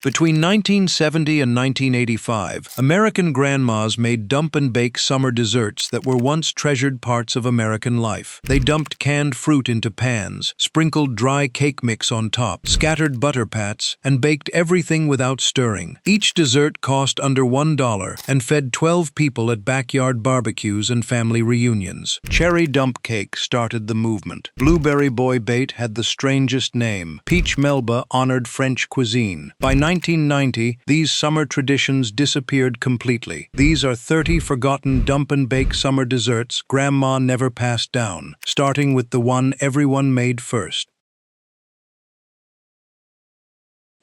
Between 1970 and 1985, American grandmas made dump-and-bake summer desserts that were once treasured parts of American life. They dumped canned fruit into pans, sprinkled dry cake mix on top, scattered butter pats, and baked everything without stirring. Each dessert cost under $1 and fed 12 people at backyard barbecues and family reunions. Cherry dump cake started the movement. Blueberry boy bait had the strangest name. Peach Melba honored French cuisine. By 1990, these summer traditions disappeared completely. These are 30 forgotten dump-and-bake summer desserts Grandma never passed down, starting with the one everyone made first.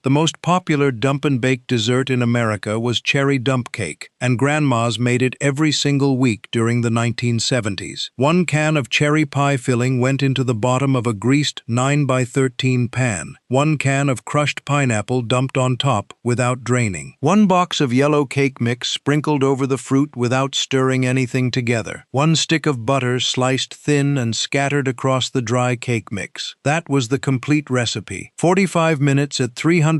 The most popular dump-and-bake dessert in America was cherry dump cake, and grandmas made it every single week during the 1970s. One can of cherry pie filling went into the bottom of a greased 9x13 pan. One can of crushed pineapple dumped on top without draining. One box of yellow cake mix sprinkled over the fruit without stirring anything together. One stick of butter sliced thin and scattered across the dry cake mix. That was the complete recipe. 45 minutes at 350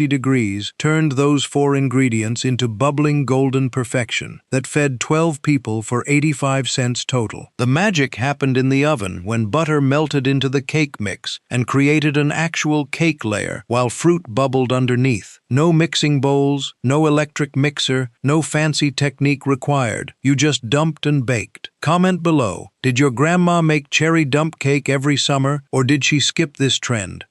degrees turned those 4 ingredients into bubbling golden perfection that fed 12 people for 85 cents total. The magic happened in the oven when butter melted into the cake mix and created an actual cake layer while fruit bubbled underneath. No mixing bowls, no electric mixer, no fancy technique required. You just dumped and baked. Comment below, did your grandma make cherry dump cake every summer, or did she skip this trend?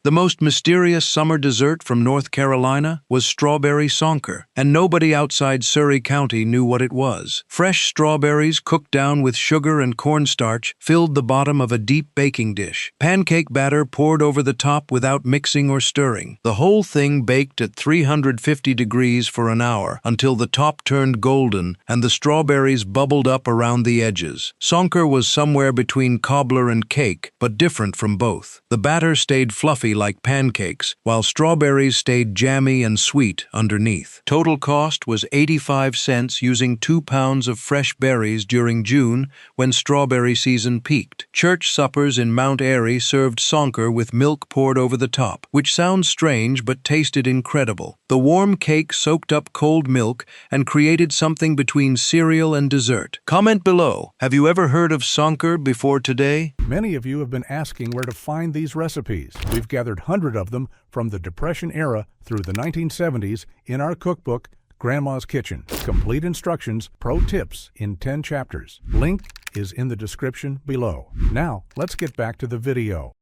The most mysterious summer dessert from North Carolina was strawberry sonker, and nobody outside Surry County knew what it was. Fresh strawberries cooked down with sugar and cornstarch filled the bottom of a deep baking dish. Pancake batter poured over the top without mixing or stirring. The whole thing baked at 350 degrees for an hour until the top turned golden and the strawberries bubbled up around the edges. Sonker was somewhere between cobbler and cake, but different from both. The batter stayed fluffy like pancakes, while strawberries stayed jammy and sweet underneath. Total cost was 85 cents using 2 pounds of fresh berries during June when strawberry season peaked. Church suppers in Mount Airy served sonker with milk poured over the top, which sounds strange but tasted incredible. The warm cake soaked up cold milk and created something between cereal and dessert. Comment below, have you ever heard of sonker before today? Many of you have been asking where to find these recipes. We've gathered hundreds of them from the Depression era through the 1970s in our cookbook, Grandma's Kitchen. Complete instructions, pro tips in 10 chapters. Link is in the description below. Now, let's get back to the video.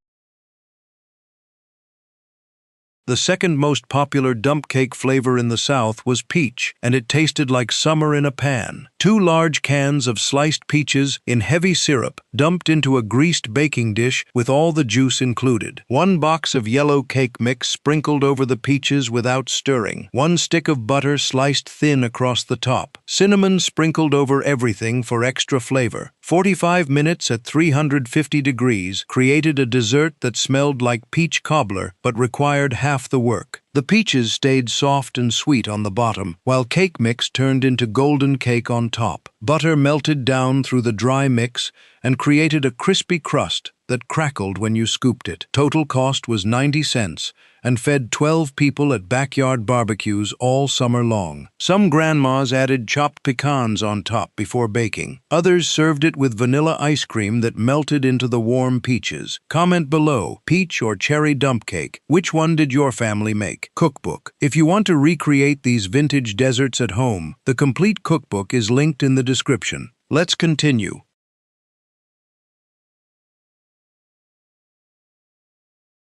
The second most popular dump cake flavor in the South was peach, and it tasted like summer in a pan. 2 large cans of sliced peaches in heavy syrup dumped into a greased baking dish with all the juice included. 1 box of yellow cake mix sprinkled over the peaches without stirring. 1 stick of butter sliced thin across the top. Cinnamon sprinkled over everything for extra flavor. 45 minutes at 350 degrees created a dessert that smelled like peach cobbler but required half the work. The peaches stayed soft and sweet on the bottom, while cake mix turned into golden cake on top. Butter melted down through the dry mix and created a crispy crust that crackled when you scooped it. Total cost was 90 cents and fed 12 people at backyard barbecues all summer long. Some grandmas added chopped pecans on top before baking. Others served it with vanilla ice cream that melted into the warm peaches. Comment below, peach or cherry dump cake, which one did your family make? Cookbook. If you want to recreate these vintage desserts at home, the complete cookbook is linked in the description. Let's continue.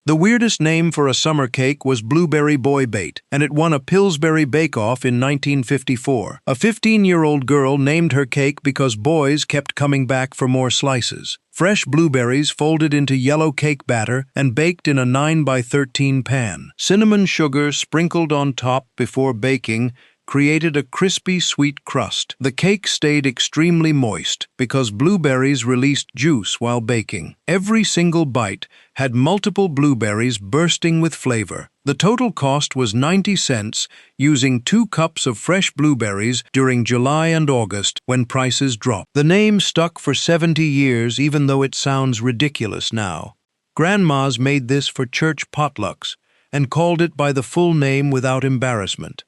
The weirdest name for a summer cake was Blueberry Boy Bait, and it won a Pillsbury Bake-Off in 1954. A 15-year-old girl named her cake because boys kept coming back for more slices. Fresh blueberries folded into yellow cake batter and baked in a 9x13 pan. Cinnamon sugar sprinkled on top before baking created a crispy, sweet crust. The cake stayed extremely moist because blueberries released juice while baking. Every single bite had multiple blueberries bursting with flavor. The total cost was 90 cents, using 2 cups of fresh blueberries during July and August when prices dropped. The name stuck for 70 years even though it sounds ridiculous now. Grandmas made this for church potlucks and called it by the full name without embarrassment.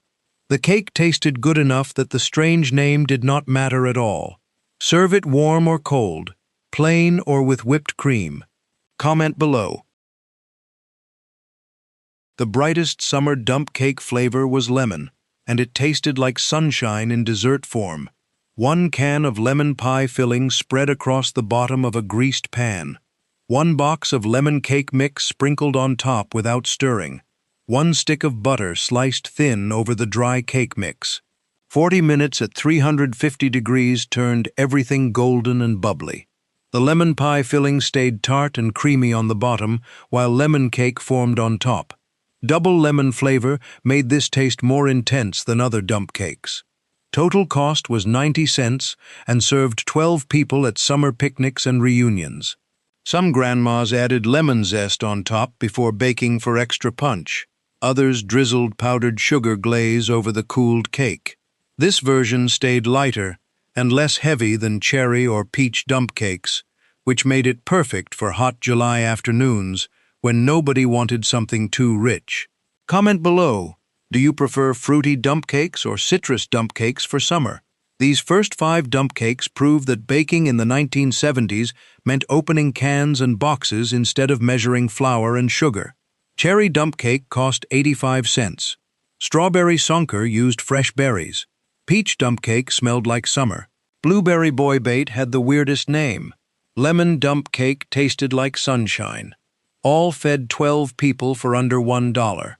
The cake tasted good enough that the strange name did not matter at all. Serve it warm or cold, plain or with whipped cream. Comment below. The brightest summer dump cake flavor was lemon, and it tasted like sunshine in dessert form. 1 can of lemon pie filling spread across the bottom of a greased pan. 1 box of lemon cake mix sprinkled on top without stirring. 1 stick of butter sliced thin over the dry cake mix. 40 minutes at 350 degrees turned everything golden and bubbly. The lemon pie filling stayed tart and creamy on the bottom, while lemon cake formed on top. Double lemon flavor made this taste more intense than other dump cakes. Total cost was 90 cents and served 12 people at summer picnics and reunions. Some grandmas added lemon zest on top before baking for extra punch. Others drizzled powdered sugar glaze over the cooled cake. This version stayed lighter and less heavy than cherry or peach dump cakes, which made it perfect for hot July afternoons when nobody wanted something too rich. Comment below, do you prefer fruity dump cakes or citrus dump cakes for summer? These first 5 dump cakes prove that baking in the 1970s meant opening cans and boxes instead of measuring flour and sugar. Cherry dump cake cost 85 cents. Strawberry sonker used fresh berries. Peach dump cake smelled like summer. Blueberry boy bait had the weirdest name. Lemon dump cake tasted like sunshine. All fed 12 people for under $1.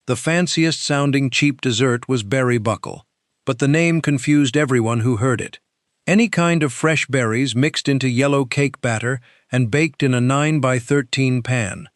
The fanciest sounding cheap dessert was berry buckle, but the name confused everyone who heard it. Any kind of fresh berries mixed into yellow cake batter and baked in a 9x13 pan.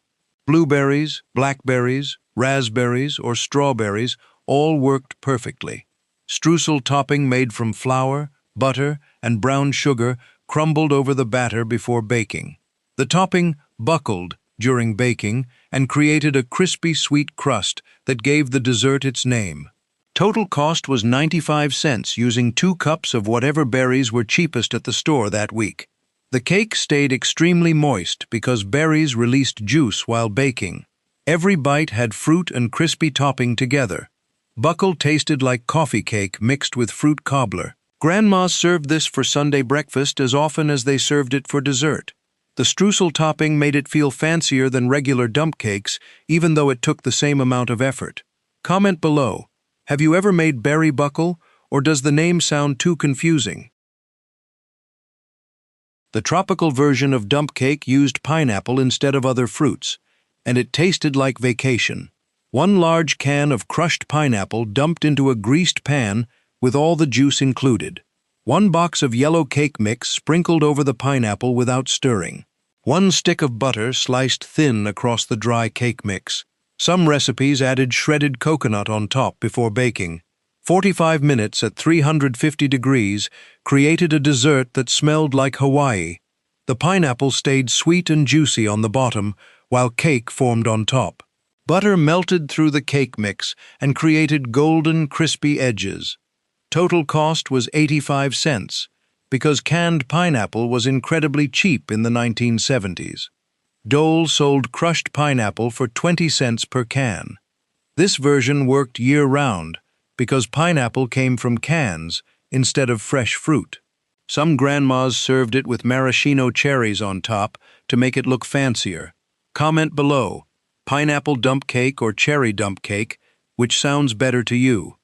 Blueberries, blackberries, raspberries, or strawberries all worked perfectly. Streusel topping made from flour, butter, and brown sugar crumbled over the batter before baking. The topping buckled during baking and created a crispy sweet crust that gave the dessert its name. Total cost was 95 cents using 2 cups of whatever berries were cheapest at the store that week. The cake stayed extremely moist because berries released juice while baking. Every bite had fruit and crispy topping together. Buckle tasted like coffee cake mixed with fruit cobbler. Grandmas served this for Sunday breakfast as often as they served it for dessert. The streusel topping made it feel fancier than regular dump cakes, even though it took the same amount of effort. Comment below. Have you ever made berry buckle, or does the name sound too confusing? The tropical version of dump cake used pineapple instead of other fruits, and it tasted like vacation. 1 large can of crushed pineapple dumped into a greased pan with all the juice included. 1 box of yellow cake mix sprinkled over the pineapple without stirring. 1 stick of butter sliced thin across the dry cake mix. Some recipes added shredded coconut on top before baking. 45 minutes at 350 degrees created a dessert that smelled like Hawaii. The pineapple stayed sweet and juicy on the bottom, while cake formed on top. Butter melted through the cake mix and created golden, crispy edges. Total cost was 85 cents, because canned pineapple was incredibly cheap in the 1970s. Dole sold crushed pineapple for 20 cents per can. This version worked year-round because pineapple came from cans instead of fresh fruit. Some grandmas served it with maraschino cherries on top to make it look fancier. Comment below, pineapple dump cake or cherry dump cake, which sounds better to you?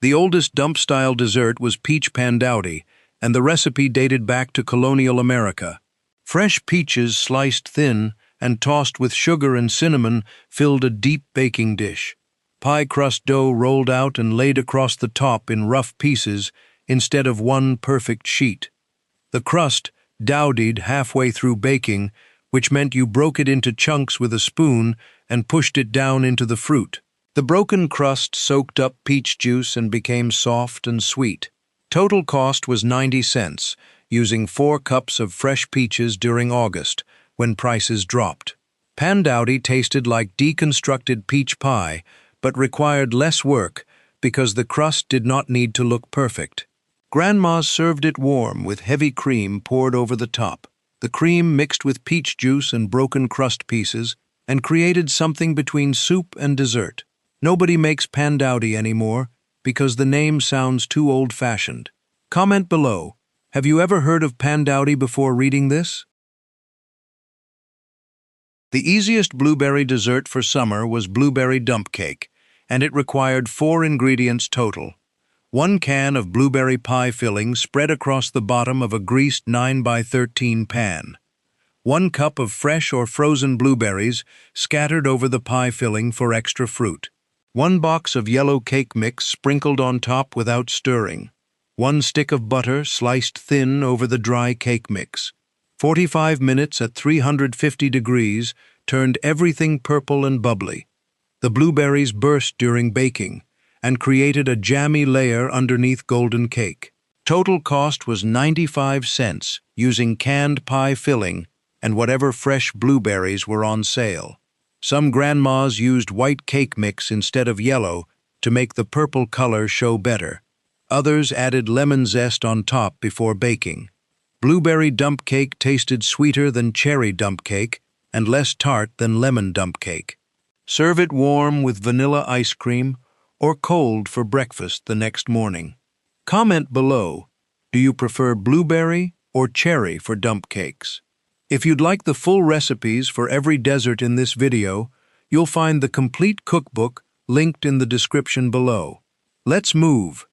The oldest dump-style dessert was peach pandowdy, and the recipe dated back to colonial America. Fresh peaches sliced thin and tossed with sugar and cinnamon filled a deep baking dish. Pie crust dough rolled out and laid across the top in rough pieces instead of one perfect sheet. The crust dowdied halfway through baking, which meant you broke it into chunks with a spoon and pushed it down into the fruit. The broken crust soaked up peach juice and became soft and sweet. Total cost was 90 cents, using 4 cups of fresh peaches during August, when prices dropped. Pandowdy tasted like deconstructed peach pie, but required less work because the crust did not need to look perfect. Grandmas served it warm with heavy cream poured over the top. The cream mixed with peach juice and broken crust pieces and created something between soup and dessert. Nobody makes pandowdy anymore because the name sounds too old-fashioned. Comment below. Have you ever heard of pandowdy before reading this? The easiest blueberry dessert for summer was blueberry dump cake, and it required 4 ingredients total. 1 can of blueberry pie filling spread across the bottom of a greased 9x13 pan. 1 cup of fresh or frozen blueberries scattered over the pie filling for extra fruit. 1 box of yellow cake mix sprinkled on top without stirring. 1 stick of butter sliced thin over the dry cake mix. 45 minutes at 350 degrees turned everything purple and bubbly. The blueberries burst during baking and created a jammy layer underneath golden cake. Total cost was 95 cents using canned pie filling and whatever fresh blueberries were on sale. Some grandmas used white cake mix instead of yellow to make the purple color show better. Others added lemon zest on top before baking. Blueberry dump cake tasted sweeter than cherry dump cake and less tart than lemon dump cake. Serve it warm with vanilla ice cream or cold for breakfast the next morning. Comment below, do you prefer blueberry or cherry for dump cakes? If you'd like the full recipes for every dessert in this video, you'll find the complete cookbook linked in the description below. Let's move.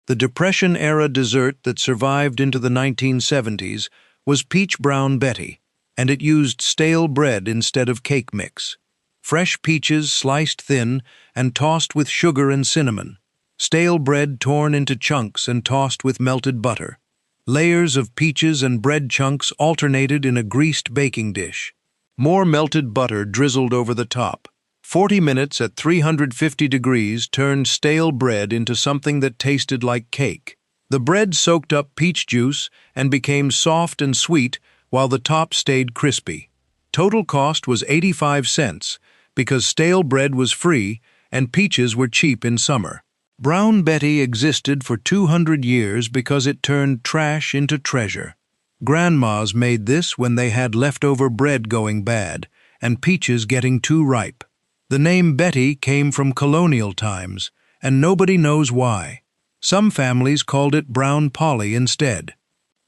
The Depression-era dessert that survived into the 1970s was Peach Brown Betty, and it used stale bread instead of cake mix. Fresh peaches sliced thin and tossed with sugar and cinnamon. Stale bread torn into chunks and tossed with melted butter. Layers of peaches and bread chunks alternated in a greased baking dish. More melted butter drizzled over the top. 40 minutes at 350 degrees turned stale bread into something that tasted like cake. The bread soaked up peach juice and became soft and sweet while the top stayed crispy. Total cost was 85 cents because stale bread was free and peaches were cheap in summer. Brown Betty existed for 200 years because it turned trash into treasure. Grandmas made this when they had leftover bread going bad and peaches getting too ripe. The name Betty came from colonial times, and nobody knows why. Some families called it Brown Polly instead.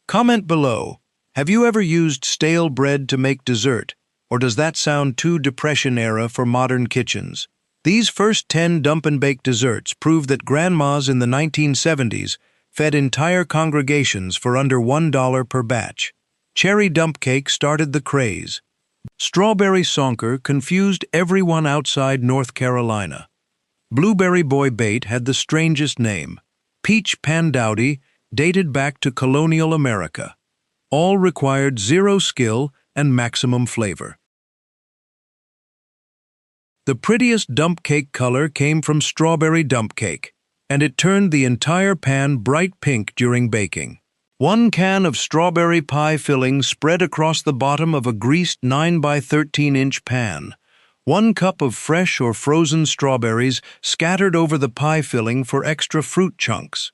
Comment below, have you ever used stale bread to make dessert, or does that sound too Depression-era for modern kitchens? These first 10 dump-and-bake desserts prove that grandmas in the 1970s fed entire congregations for under $1 per batch. Cherry dump cake started the craze. Strawberry sonker confused everyone outside North Carolina. Blueberry boy bait had the strangest name. Peach pandowdy dated back to colonial America. All required zero skill and maximum flavor. The prettiest dump cake color came from strawberry dump cake, and it turned the entire pan bright pink during baking. 1 can of strawberry pie filling spread across the bottom of a greased 9x13-inch pan. 1 cup of fresh or frozen strawberries scattered over the pie filling for extra fruit chunks.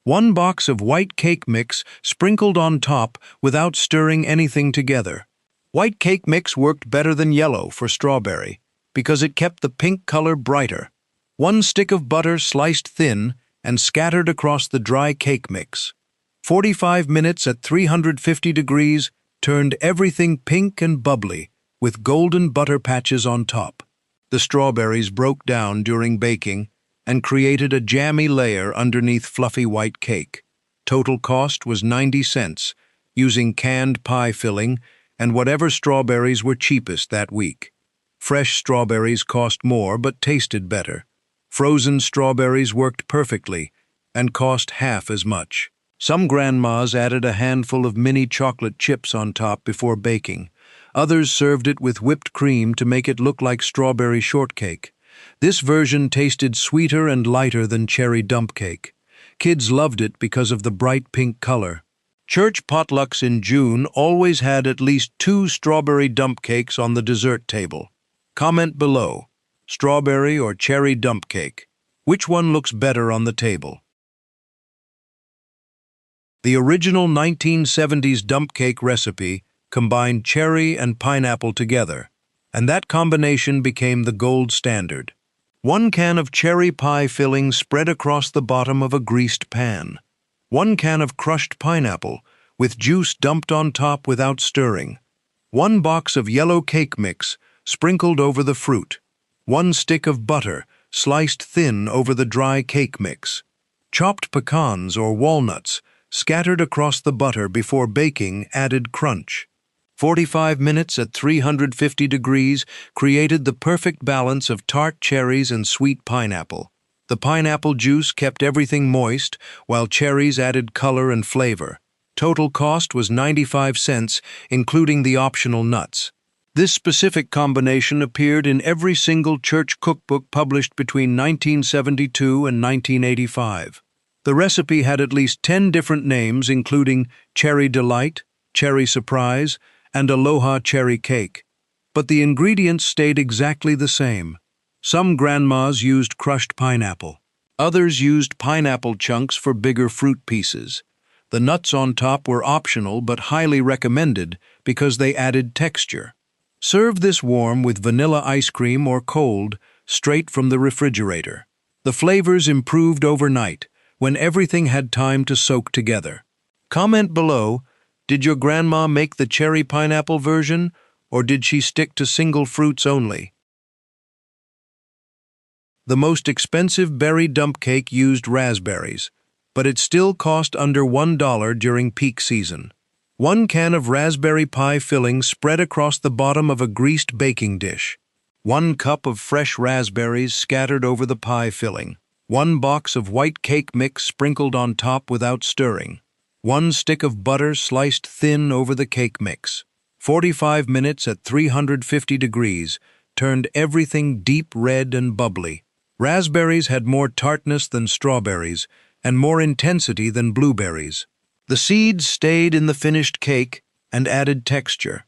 1 box of white cake mix sprinkled on top without stirring anything together. White cake mix worked better than yellow for strawberry because it kept the pink color brighter. 1 stick of butter sliced thin and scattered across the dry cake mix. 45 minutes at 350 degrees turned everything pink and bubbly with golden butter patches on top. The strawberries broke down during baking and created a jammy layer underneath fluffy white cake. Total cost was 90 cents, using canned pie filling and whatever strawberries were cheapest that week. Fresh strawberries cost more but tasted better. Frozen strawberries worked perfectly and cost half as much. Some grandmas added a handful of mini chocolate chips on top before baking. Others served it with whipped cream to make it look like strawberry shortcake. This version tasted sweeter and lighter than cherry dump cake. Kids loved it because of the bright pink color. Church potlucks in June always had at least 2 strawberry dump cakes on the dessert table. Comment below, strawberry or cherry dump cake. Which one looks better on the table? The original 1970s dump cake recipe combined cherry and pineapple together, and that combination became the gold standard. 1 can of cherry pie filling spread across the bottom of a greased pan. 1 can of crushed pineapple, with juice dumped on top without stirring. 1 box of yellow cake mix sprinkled over the fruit. 1 stick of butter sliced thin over the dry cake mix. Chopped pecans or walnuts scattered across the butter before baking added crunch. 45 minutes at 350 degrees created the perfect balance of tart cherries and sweet pineapple. The pineapple juice kept everything moist, while cherries added color and flavor. Total cost was 95 cents, including the optional nuts. This specific combination appeared in every single church cookbook published between 1972 and 1985. The recipe had at least 10 different names, including Cherry Delight, Cherry Surprise, and Aloha Cherry Cake. But the ingredients stayed exactly the same. Some grandmas used crushed pineapple. Others used pineapple chunks for bigger fruit pieces. The nuts on top were optional but highly recommended because they added texture. Serve this warm with vanilla ice cream or cold, straight from the refrigerator. The flavors improved overnight, when everything had time to soak together. Comment below, did your grandma make the cherry pineapple version, or did she stick to single fruits only? The most expensive berry dump cake used raspberries, but it still cost under $1 during peak season. 1 can of raspberry pie filling spread across the bottom of a greased baking dish. 1 cup of fresh raspberries scattered over the pie filling. 1 box of white cake mix sprinkled on top without stirring. 1 stick of butter sliced thin over the cake mix. 45 minutes at 350 degrees turned everything deep red and bubbly. Raspberries had more tartness than strawberries and more intensity than blueberries. The seeds stayed in the finished cake and added texture.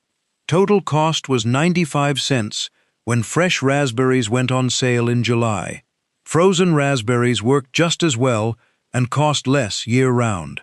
Total cost was 95 cents when fresh raspberries went on sale in July. Frozen raspberries worked just as well and cost less year-round.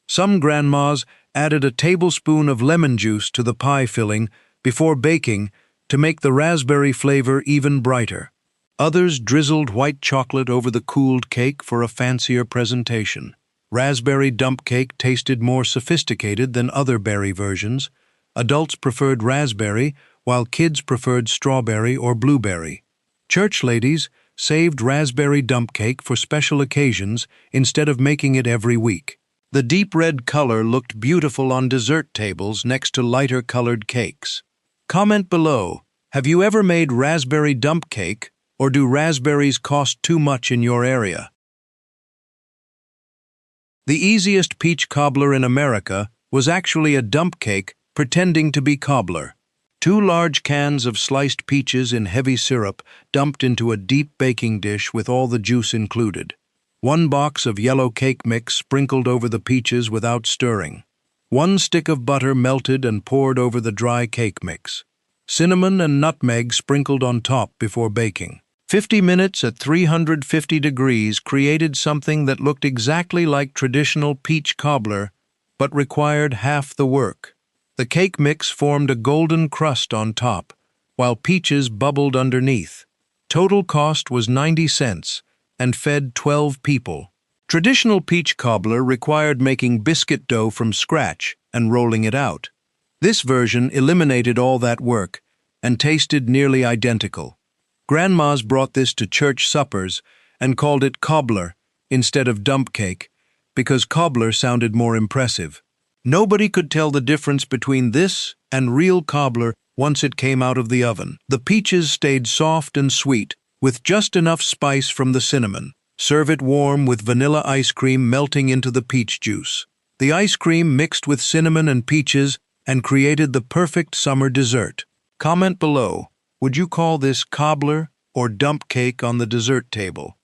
Some grandmas added a tablespoon of lemon juice to the pie filling before baking to make the raspberry flavor even brighter. Others drizzled white chocolate over the cooled cake for a fancier presentation. Raspberry dump cake tasted more sophisticated than other berry versions. Adults preferred raspberry, while kids preferred strawberry or blueberry. Church ladies saved raspberry dump cake for special occasions instead of making it every week. The deep red color looked beautiful on dessert tables next to lighter colored cakes. Comment below, have you ever made raspberry dump cake, or do raspberries cost too much in your area? The easiest peach cobbler in America was actually a dump cake pretending to be cobbler. 2 large cans of sliced peaches in heavy syrup dumped into a deep baking dish with all the juice included. 1 box of yellow cake mix sprinkled over the peaches without stirring. 1 stick of butter melted and poured over the dry cake mix. Cinnamon and nutmeg sprinkled on top before baking. 50 minutes at 350 degrees created something that looked exactly like traditional peach cobbler, but required half the work. The cake mix formed a golden crust on top, while peaches bubbled underneath. Total cost was 90 cents and fed 12 people. Traditional peach cobbler required making biscuit dough from scratch and rolling it out. This version eliminated all that work and tasted nearly identical. Grandmas brought this to church suppers and called it cobbler instead of dump cake because cobbler sounded more impressive. Nobody could tell the difference between this and real cobbler once it came out of the oven. The peaches stayed soft and sweet, with just enough spice from the cinnamon. Serve it warm with vanilla ice cream melting into the peach juice. The ice cream mixed with cinnamon and peaches and created the perfect summer dessert. Comment below, would you call this cobbler or dump cake on the dessert table?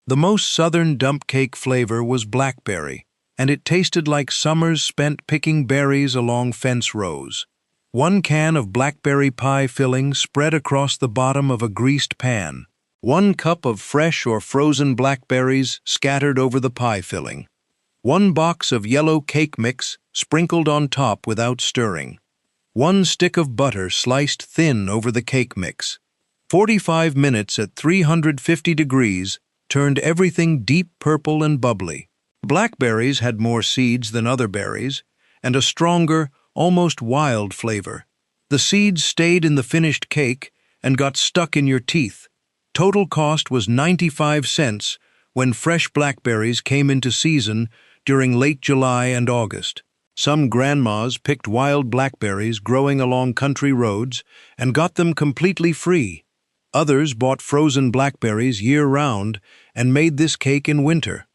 The most southern dump cake flavor was blackberry, and it tasted like summers spent picking berries along fence rows. 1 can of blackberry pie filling spread across the bottom of a greased pan. 1 cup of fresh or frozen blackberries scattered over the pie filling. 1 box of yellow cake mix sprinkled on top without stirring. 1 stick of butter sliced thin over the cake mix. 45 minutes at 350 degrees turned everything deep purple and bubbly. Blackberries had more seeds than other berries, and a stronger, almost wild flavor. The seeds stayed in the finished cake and got stuck in your teeth. Total cost was 95 cents when fresh blackberries came into season during late July and August. Some grandmas picked wild blackberries growing along country roads and got them completely free. Others bought frozen blackberries year-round and made this cake in winter.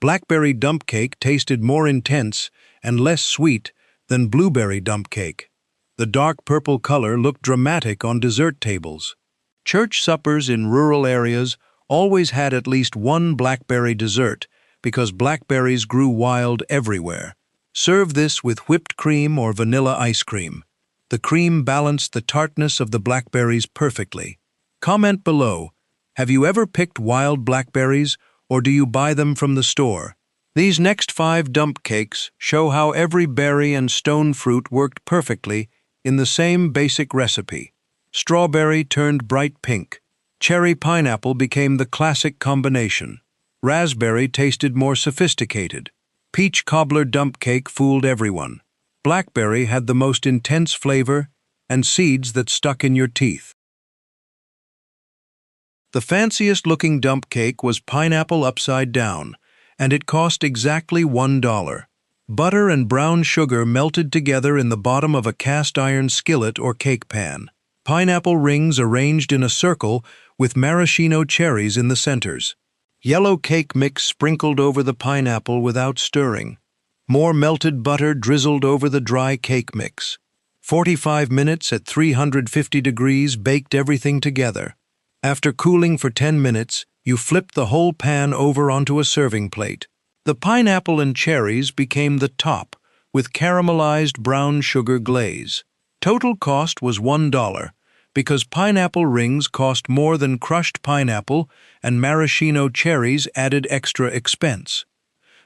Blackberry dump cake tasted more intense and less sweet than blueberry dump cake. The dark purple color looked dramatic on dessert tables. Church suppers in rural areas always had at least one blackberry dessert because blackberries grew wild everywhere. Serve this with whipped cream or vanilla ice cream. The cream balanced the tartness of the blackberries perfectly. Comment below, have you ever picked wild blackberries or do you buy them from the store? These next 5 dump cakes show how every berry and stone fruit worked perfectly in the same basic recipe. Strawberry turned bright pink. Cherry pineapple became the classic combination. Raspberry tasted more sophisticated. Peach cobbler dump cake fooled everyone. Blackberry had the most intense flavor and seeds that stuck in your teeth. The fanciest-looking dump cake was pineapple upside down, and it cost exactly $1. Butter and brown sugar melted together in the bottom of a cast-iron skillet or cake pan. Pineapple rings arranged in a circle with maraschino cherries in the centers. Yellow cake mix sprinkled over the pineapple without stirring. More melted butter drizzled over the dry cake mix. 45 minutes at 350 degrees baked everything together. After cooling for 10 minutes, you flipped the whole pan over onto a serving plate. The pineapple and cherries became the top, with caramelized brown sugar glaze. Total cost was $1, because pineapple rings cost more than crushed pineapple and maraschino cherries added extra expense.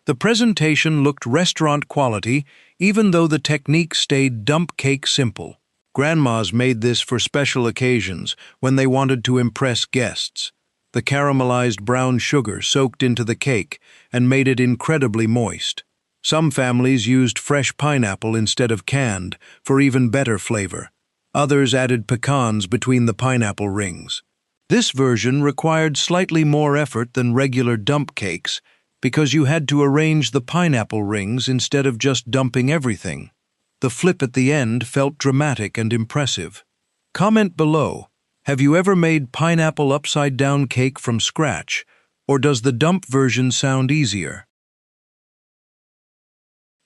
The presentation looked restaurant quality, even though the technique stayed dump cake simple. Grandmas made this for special occasions when they wanted to impress guests. The caramelized brown sugar soaked into the cake and made it incredibly moist. Some families used fresh pineapple instead of canned for even better flavor. Others added pecans between the pineapple rings. This version required slightly more effort than regular dump cakes because you had to arrange the pineapple rings instead of just dumping everything. The flip at the end felt dramatic and impressive. Comment below, have you ever made pineapple upside-down cake from scratch, or does the dump version sound easier?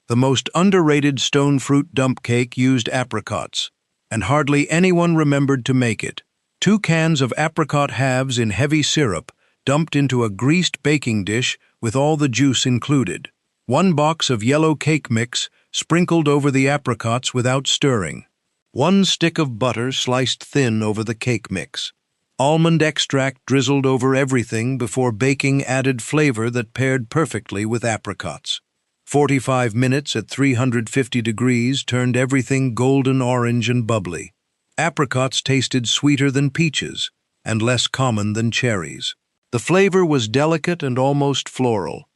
The most underrated stone fruit dump cake used apricots, and hardly anyone remembered to make it. 2 cans of apricot halves in heavy syrup dumped into a greased baking dish with all the juice included. 1 box of yellow cake mix sprinkled over the apricots without stirring. 1 stick of butter sliced thin over the cake mix. Almond extract drizzled over everything before baking added flavor that paired perfectly with apricots. 45 minutes at 350 degrees turned everything golden orange and bubbly. Apricots tasted sweeter than peaches and less common than cherries. The flavor was delicate and almost floral.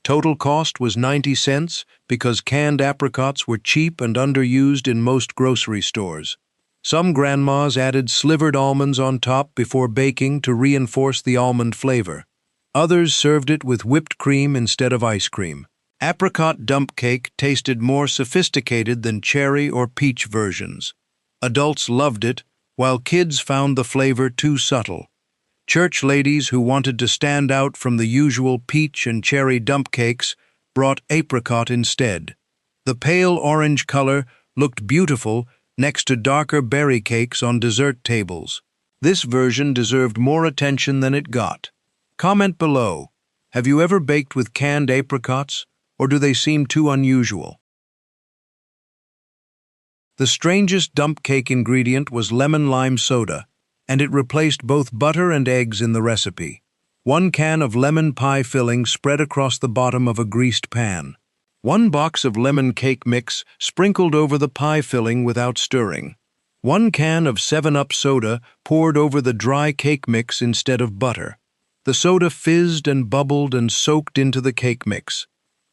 Total cost was 90 cents because canned apricots were cheap and underused in most grocery stores. Some grandmas added slivered almonds on top before baking to reinforce the almond flavor. Others served it with whipped cream instead of ice cream. Apricot dump cake tasted more sophisticated than cherry or peach versions. Adults loved it, while kids found the flavor too subtle. Church ladies who wanted to stand out from the usual peach and cherry dump cakes brought apricot instead. The pale orange color looked beautiful next to darker berry cakes on dessert tables. This version deserved more attention than it got. Comment below, have you ever baked with canned apricots, or do they seem too unusual? The strangest dump cake ingredient was lemon lime soda, and it replaced both butter and eggs in the recipe. 1 can of lemon pie filling spread across the bottom of a greased pan. 1 box of lemon cake mix sprinkled over the pie filling without stirring. 1 can of 7-Up soda poured over the dry cake mix instead of butter. The soda fizzed and bubbled and soaked into the cake mix.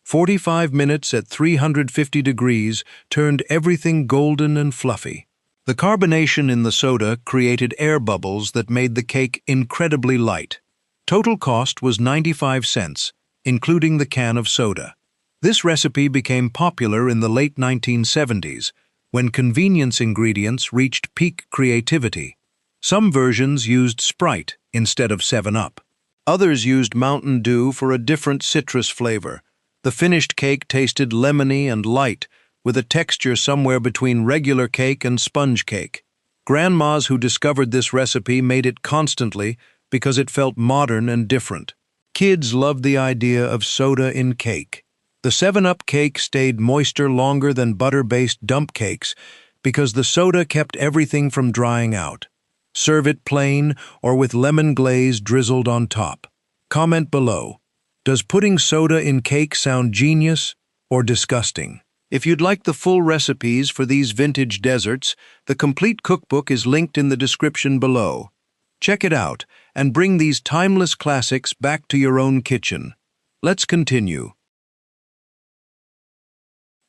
45 minutes at 350 degrees turned everything golden and fluffy. The carbonation in the soda created air bubbles that made the cake incredibly light. Total cost was 95 cents, including the can of soda. This recipe became popular in the late 1970s, when convenience ingredients reached peak creativity. Some versions used Sprite instead of 7-Up. Others used Mountain Dew for a different citrus flavor. The finished cake tasted lemony and light, with a texture somewhere between regular cake and sponge cake. Grandmas who discovered this recipe made it constantly because it felt modern and different. Kids loved the idea of soda in cake. The 7-Up cake stayed moister longer than butter-based dump cakes because the soda kept everything from drying out. Serve it plain or with lemon glaze drizzled on top. Comment below. Does putting soda in cake sound genius or disgusting? If you'd like the full recipes for these vintage desserts, the complete cookbook is linked in the description below. Check it out and bring these timeless classics back to your own kitchen. Let's continue.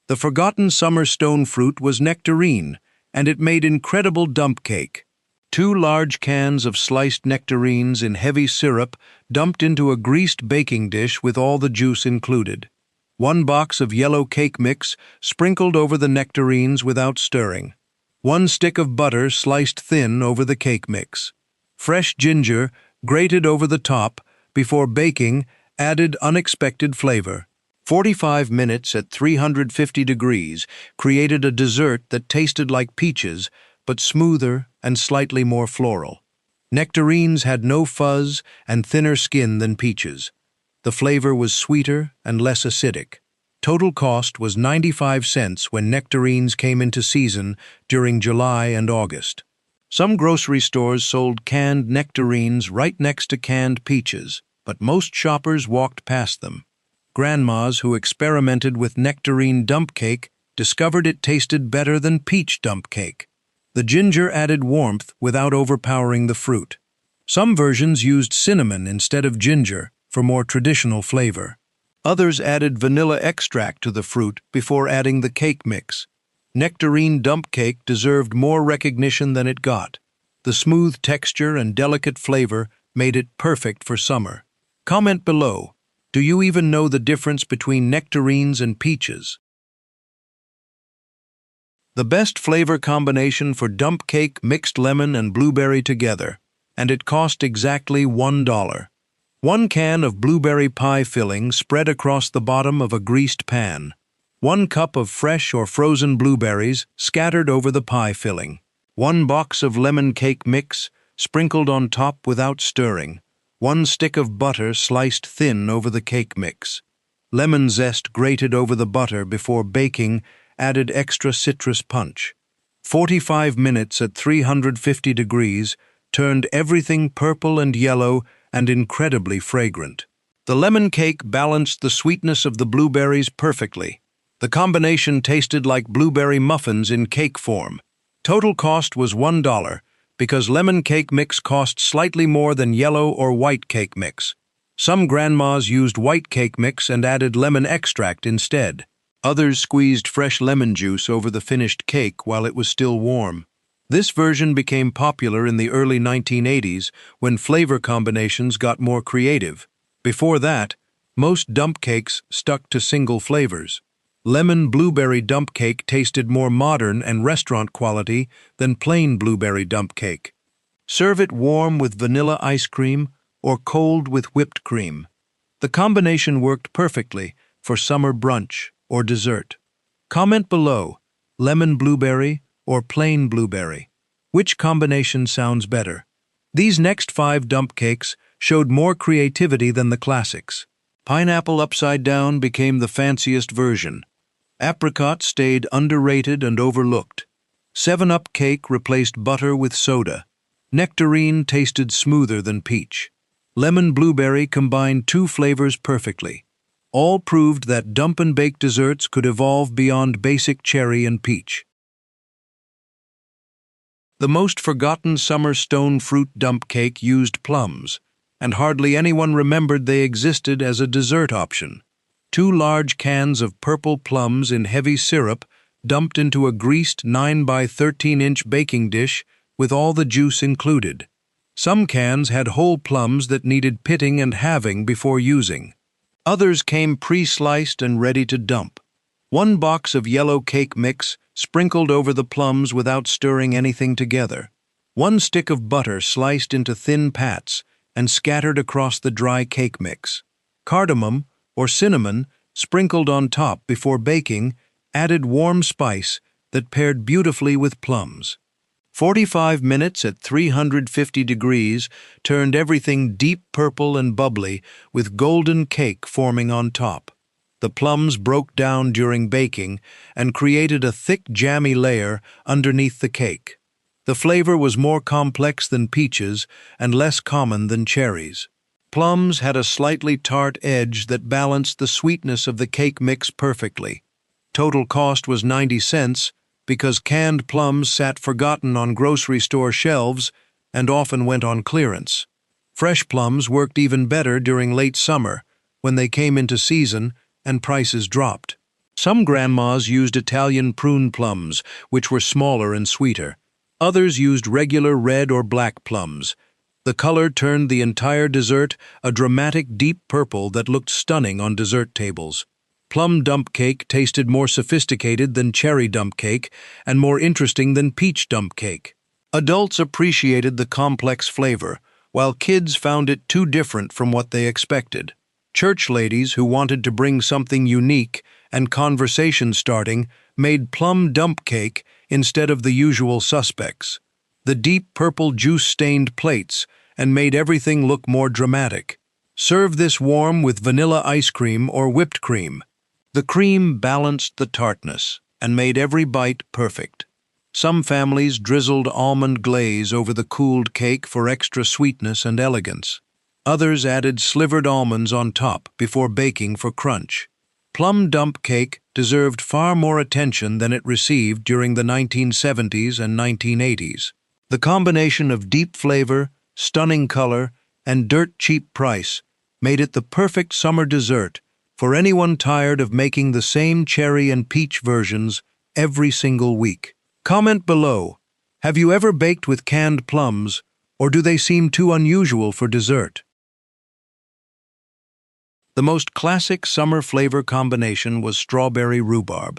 The forgotten summer stone fruit was nectarine, and it made incredible dump cake. 2 large cans of sliced nectarines in heavy syrup dumped into a greased baking dish with all the juice included. 1 box of yellow cake mix sprinkled over the nectarines without stirring. 1 stick of butter sliced thin over the cake mix. Fresh ginger grated over the top before baking added unexpected flavor. 45 minutes at 350 degrees created a dessert that tasted like peaches, but smoother and slightly more floral. Nectarines had no fuzz and thinner skin than peaches. The flavor was sweeter and less acidic. Total cost was 95 cents when nectarines came into season during July and August. Some grocery stores sold canned nectarines right next to canned peaches, but most shoppers walked past them. Grandmas who experimented with nectarine dump cake discovered it tasted better than peach dump cake. The ginger added warmth without overpowering the fruit. Some versions used cinnamon instead of ginger for more traditional flavor. Others added vanilla extract to the fruit before adding the cake mix. Nectarine dump cake deserved more recognition than it got. The smooth texture and delicate flavor made it perfect for summer. Comment below. Do you even know the difference between nectarines and peaches? The best flavor combination for dump cake mixed lemon and blueberry together, and it cost exactly $1. 1 can of blueberry pie filling spread across the bottom of a greased pan. 1 cup of fresh or frozen blueberries scattered over the pie filling. 1 box of lemon cake mix sprinkled on top without stirring. 1 stick of butter sliced thin over the cake mix. Lemon zest grated over the butter before baking added extra citrus punch. 45 minutes at 350 degrees turned everything purple and yellow and incredibly fragrant. The lemon cake balanced the sweetness of the blueberries perfectly. The combination tasted like blueberry muffins in cake form. Total cost was $1 because lemon cake mix cost slightly more than yellow or white cake mix. Some grandmas used white cake mix and added lemon extract instead. Others squeezed fresh lemon juice over the finished cake while it was still warm. This version became popular in the early 1980s when flavor combinations got more creative. Before that, most dump cakes stuck to single flavors. Lemon blueberry dump cake tasted more modern and restaurant quality than plain blueberry dump cake. Serve it warm with vanilla ice cream or cold with whipped cream. The combination worked perfectly for summer brunch or dessert. Comment below, lemon blueberry or plain blueberry. Which combination sounds better? These next 5 dump cakes showed more creativity than the classics. Pineapple upside down became the fanciest version. Apricot stayed underrated and overlooked. 7-Up cake replaced butter with soda. Nectarine tasted smoother than peach. Lemon blueberry combined two flavors perfectly. All proved that dump and bake desserts could evolve beyond basic cherry and peach. The most forgotten summer stone fruit dump cake used plums, and hardly anyone remembered they existed as a dessert option. Two large cans of purple plums in heavy syrup dumped into a greased 9 by 13-inch baking dish with all the juice included. Some cans had whole plums that needed pitting and halving before using. Others came pre-sliced and ready to dump. One box of yellow cake mix sprinkled over the plums without stirring anything together. One stick of butter sliced into thin pats and scattered across the dry cake mix. Cardamom, or cinnamon, sprinkled on top before baking, added warm spice that paired beautifully with plums. 45 minutes at 350 degrees turned everything deep purple and bubbly with golden cake forming on top. The plums broke down during baking and created a thick jammy layer underneath the cake. The flavor was more complex than peaches and less common than cherries. Plums had a slightly tart edge that balanced the sweetness of the cake mix perfectly. Total cost was 90 cents because canned plums sat forgotten on grocery store shelves and often went on clearance. Fresh plums worked even better during late summer when they came into season and prices dropped. Some grandmas used Italian prune plums, which were smaller and sweeter. Others used regular red or black plums. The color turned the entire dessert a dramatic deep purple that looked stunning on dessert tables. Plum dump cake tasted more sophisticated than cherry dump cake and more interesting than peach dump cake. Adults appreciated the complex flavor, while kids found it too different from what they expected. Church ladies who wanted to bring something unique and conversation-starting made plum dump cake instead of the usual suspects. The deep purple juice-stained plates and made everything look more dramatic. Serve this warm with vanilla ice cream or whipped cream. The cream balanced the tartness and made every bite perfect. Some families drizzled almond glaze over the cooled cake for extra sweetness and elegance. Others added slivered almonds on top before baking for crunch. Plum dump cake deserved far more attention than it received during the 1970s and 1980s. The combination of deep flavor, stunning color, and dirt-cheap price made it the perfect summer dessert for anyone tired of making the same cherry and peach versions every single week. Comment below, have you ever baked with canned plums, or do they seem too unusual for dessert? The most classic summer flavor combination was strawberry rhubarb,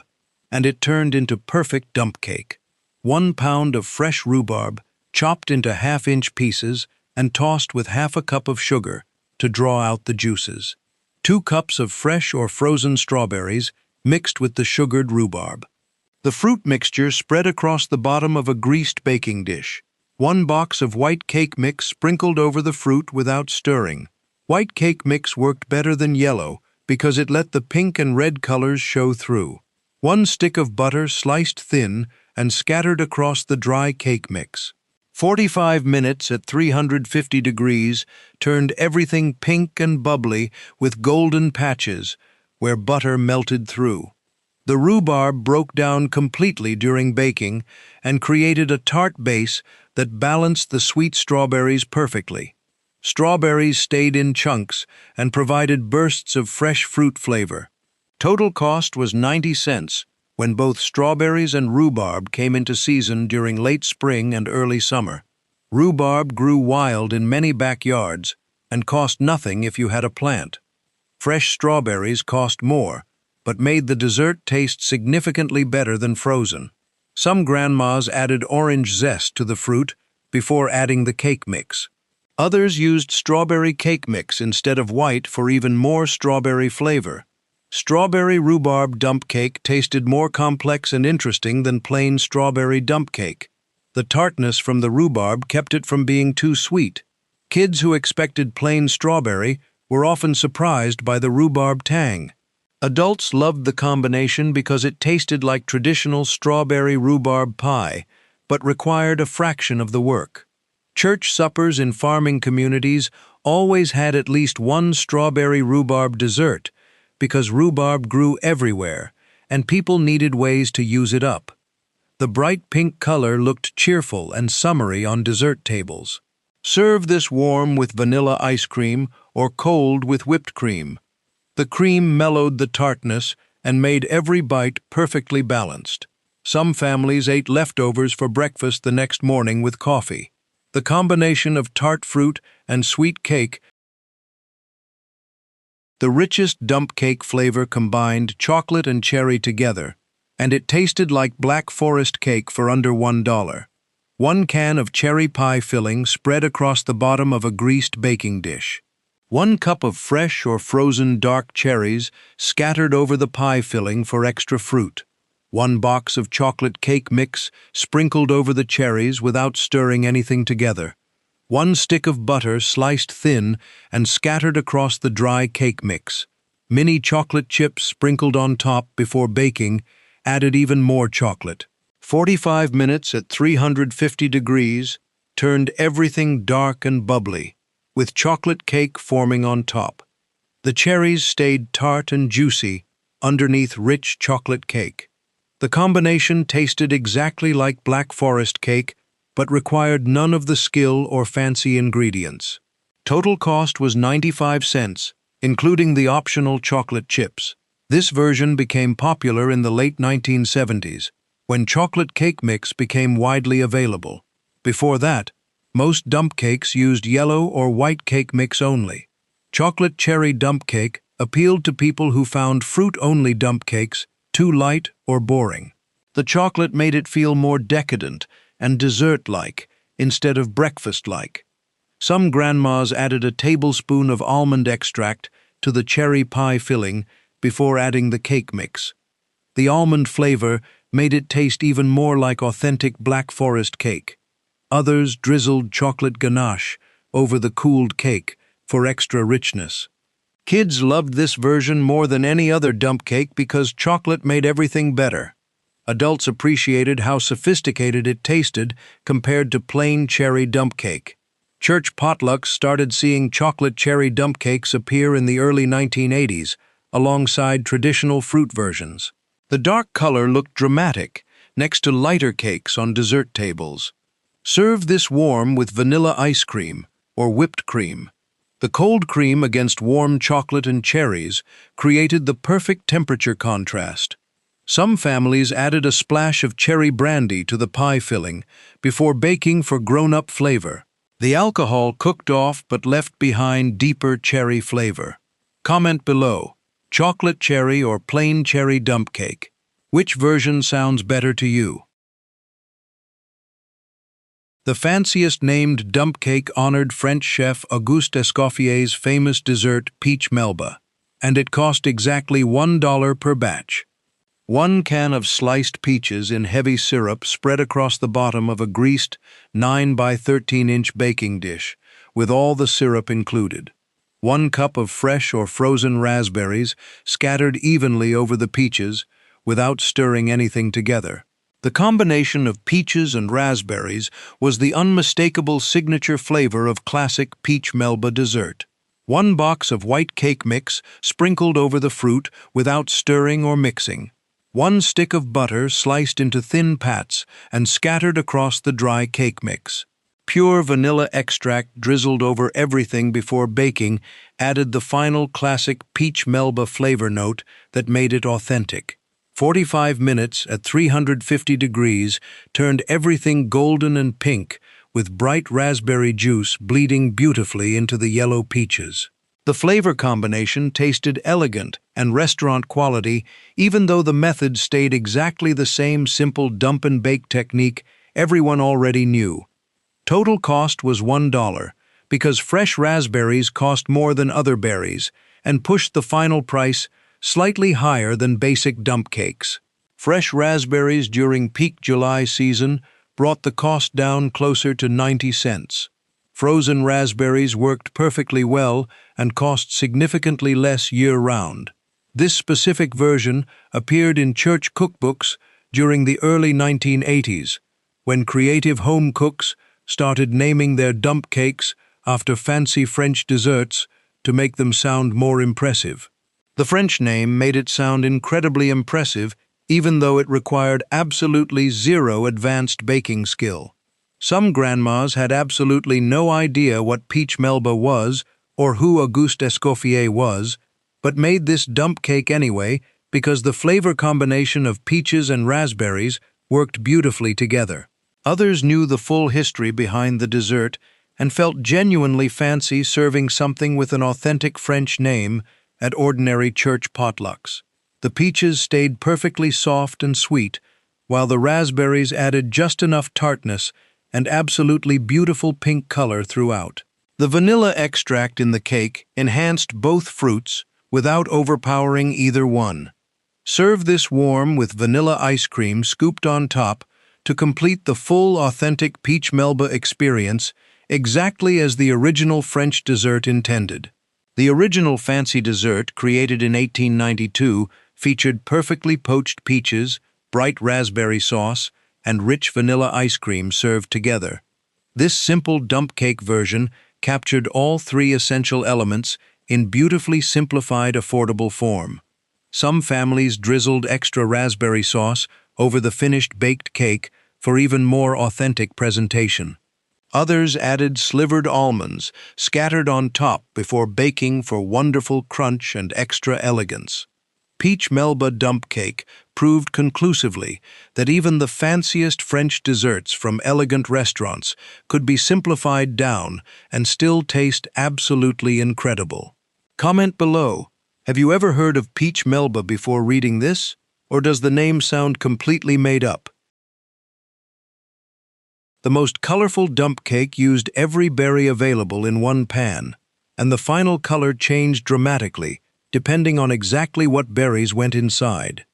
and it turned into perfect dump cake. 1 pound of fresh rhubarb, chopped into half-inch pieces and tossed with half a cup of sugar to draw out the juices. 2 cups of fresh or frozen strawberries mixed with the sugared rhubarb. The fruit mixture spread across the bottom of a greased baking dish. 1 box of white cake mix sprinkled over the fruit without stirring. White cake mix worked better than yellow because it let the pink and red colors show through. 1 stick of butter sliced thin and scattered across the dry cake mix. 45 minutes at 350 degrees turned everything pink and bubbly with golden patches where butter melted through. The rhubarb broke down completely during baking and created a tart base that balanced the sweet strawberries perfectly. Strawberries stayed in chunks and provided bursts of fresh fruit flavor. Total cost was 90 cents when both strawberries and rhubarb came into season during late spring and early summer. Rhubarb grew wild in many backyards and cost nothing if you had a plant. Fresh strawberries cost more, but made the dessert taste significantly better than frozen. Some grandmas added orange zest to the fruit before adding the cake mix. Others used strawberry cake mix instead of white for even more strawberry flavor. Strawberry rhubarb dump cake tasted more complex and interesting than plain strawberry dump cake. The tartness from the rhubarb kept it from being too sweet. Kids who expected plain strawberry were often surprised by the rhubarb tang. Adults loved the combination because it tasted like traditional strawberry rhubarb pie, but required a fraction of the work. Church suppers in farming communities always had at least one strawberry rhubarb dessert because rhubarb grew everywhere and people needed ways to use it up. The bright pink color looked cheerful and summery on dessert tables. Serve this warm with vanilla ice cream or cold with whipped cream. The cream mellowed the tartness and made every bite perfectly balanced. Some families ate leftovers for breakfast the next morning with coffee. The combination of tart fruit and sweet cake, the richest dump cake flavor combined chocolate and cherry together, and it tasted like Black Forest cake for under $1. 1 can of cherry pie filling spread across the bottom of a greased baking dish. 1 cup of fresh or frozen dark cherries scattered over the pie filling for extra fruit. 1 box of chocolate cake mix sprinkled over the cherries without stirring anything together. 1 stick of butter sliced thin and scattered across the dry cake mix. Mini chocolate chips sprinkled on top before baking added even more chocolate. 45 minutes at 350 degrees turned everything dark and bubbly, with chocolate cake forming on top. The cherries stayed tart and juicy underneath rich chocolate cake. The combination tasted exactly like Black Forest cake, but required none of the skill or fancy ingredients. Total cost was 95 cents, including the optional chocolate chips. This version became popular in the late 1970s, when chocolate cake mix became widely available. Before that, most dump cakes used yellow or white cake mix only. Chocolate cherry dump cake appealed to people who found fruit-only dump cakes too light or boring. The chocolate made it feel more decadent and dessert-like instead of breakfast-like. Some grandmas added a tablespoon of almond extract to the cherry pie filling before adding the cake mix. The almond flavor made it taste even more like authentic Black Forest cake. Others drizzled chocolate ganache over the cooled cake for extra richness. Kids loved this version more than any other dump cake because chocolate made everything better. Adults appreciated how sophisticated it tasted compared to plain cherry dump cake. Church potlucks started seeing chocolate cherry dump cakes appear in the early 1980s, alongside traditional fruit versions. The dark color looked dramatic next to lighter cakes on dessert tables. Serve this warm with vanilla ice cream or whipped cream. The cold cream against warm chocolate and cherries created the perfect temperature contrast. Some families added a splash of cherry brandy to the pie filling before baking for grown-up flavor. The alcohol cooked off but left behind deeper cherry flavor. Comment below, chocolate cherry or plain cherry dump cake. Which version sounds better to you? The fanciest named dump cake honored French chef Auguste Escoffier's famous dessert Peach Melba, and it cost exactly $1 per batch. 1 can of sliced peaches in heavy syrup spread across the bottom of a greased 9 by 13-inch baking dish, with all the syrup included. 1 cup of fresh or frozen raspberries scattered evenly over the peaches without stirring anything together. The combination of peaches and raspberries was the unmistakable signature flavor of classic Peach Melba dessert. 1 box of white cake mix sprinkled over the fruit without stirring or mixing. 1 stick of butter sliced into thin pats and scattered across the dry cake mix. Pure vanilla extract drizzled over everything before baking added the final classic Peach Melba flavor note that made it authentic. 45 minutes at 350 degrees turned everything golden and pink, with bright raspberry juice bleeding beautifully into the yellow peaches. The flavor combination tasted elegant and restaurant quality, even though the method stayed exactly the same simple dump and bake technique everyone already knew. Total cost was $1, because fresh raspberries cost more than other berries, and pushed the final price slightly higher than basic dump cakes. Fresh raspberries during peak July season brought the cost down closer to 90 cents. Frozen raspberries worked perfectly well and cost significantly less year-round. This specific version appeared in church cookbooks during the early 1980s, when creative home cooks started naming their dump cakes after fancy French desserts to make them sound more impressive. The French name made it sound incredibly impressive, even though it required absolutely zero advanced baking skill. Some grandmas had absolutely no idea what peach melba was or who Auguste Escoffier was, but made this dump cake anyway because the flavor combination of peaches and raspberries worked beautifully together. Others knew the full history behind the dessert and felt genuinely fancy serving something with an authentic French name at ordinary church potlucks. The peaches stayed perfectly soft and sweet, while the raspberries added just enough tartness and absolutely beautiful pink color throughout. The vanilla extract in the cake enhanced both fruits without overpowering either one. Serve this warm with vanilla ice cream scooped on top to complete the full authentic peach melba experience exactly as the original French dessert intended. The original fancy dessert, created in 1892, featured perfectly poached peaches, bright raspberry sauce, and rich vanilla ice cream served together. This simple dump cake version captured all three essential elements in beautifully simplified, affordable form. Some families drizzled extra raspberry sauce over the finished baked cake for even more authentic presentation. Others added slivered almonds, scattered on top before baking for wonderful crunch and extra elegance. Peach melba dump cake proved conclusively that even the fanciest French desserts from elegant restaurants could be simplified down and still taste absolutely incredible. Comment below. Have you ever heard of peach melba before reading this, or does the name sound completely made up? The most colorful dump cake used every berry available in one pan, and the final color changed dramatically, depending on exactly what berries went inside.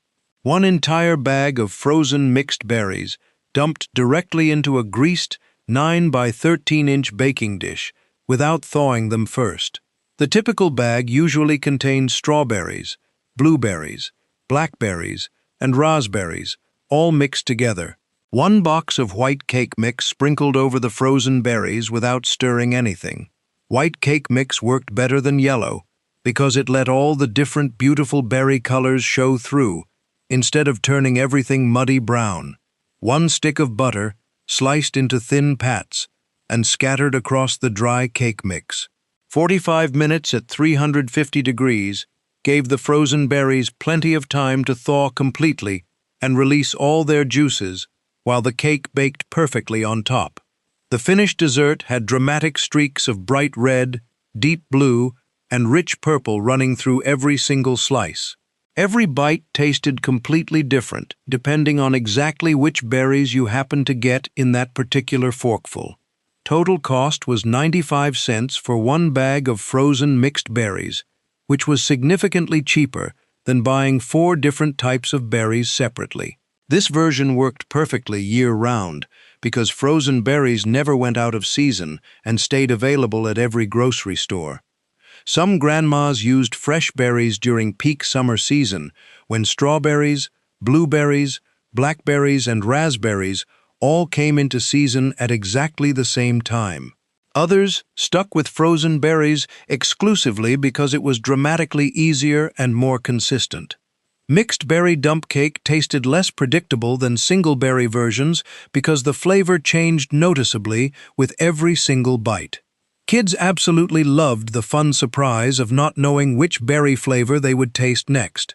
One entire bag of frozen mixed berries dumped directly into a greased 9 by 13-inch baking dish without thawing them first. The typical bag usually contains strawberries, blueberries, blackberries, and raspberries, all mixed together. One box of white cake mix sprinkled over the frozen berries without stirring anything. White cake mix worked better than yellow because it let all the different beautiful berry colors show through, instead of turning everything muddy brown. One stick of butter, sliced into thin pats, and scattered across the dry cake mix. 45 minutes at 350 degrees gave the frozen berries plenty of time to thaw completely and release all their juices, while the cake baked perfectly on top. The finished dessert had dramatic streaks of bright red, deep blue, and rich purple running through every single slice. Every bite tasted completely different, depending on exactly which berries you happened to get in that particular forkful. Total cost was 95 cents for one bag of frozen mixed berries, which was significantly cheaper than buying 4 different types of berries separately. This version worked perfectly year-round because frozen berries never went out of season and stayed available at every grocery store. Some grandmas used fresh berries during peak summer season when strawberries, blueberries, blackberries, and raspberries all came into season at exactly the same time. Others stuck with frozen berries exclusively because it was dramatically easier and more consistent. Mixed berry dump cake tasted less predictable than single berry versions because the flavor changed noticeably with every single bite. Kids absolutely loved the fun surprise of not knowing which berry flavor they would taste next.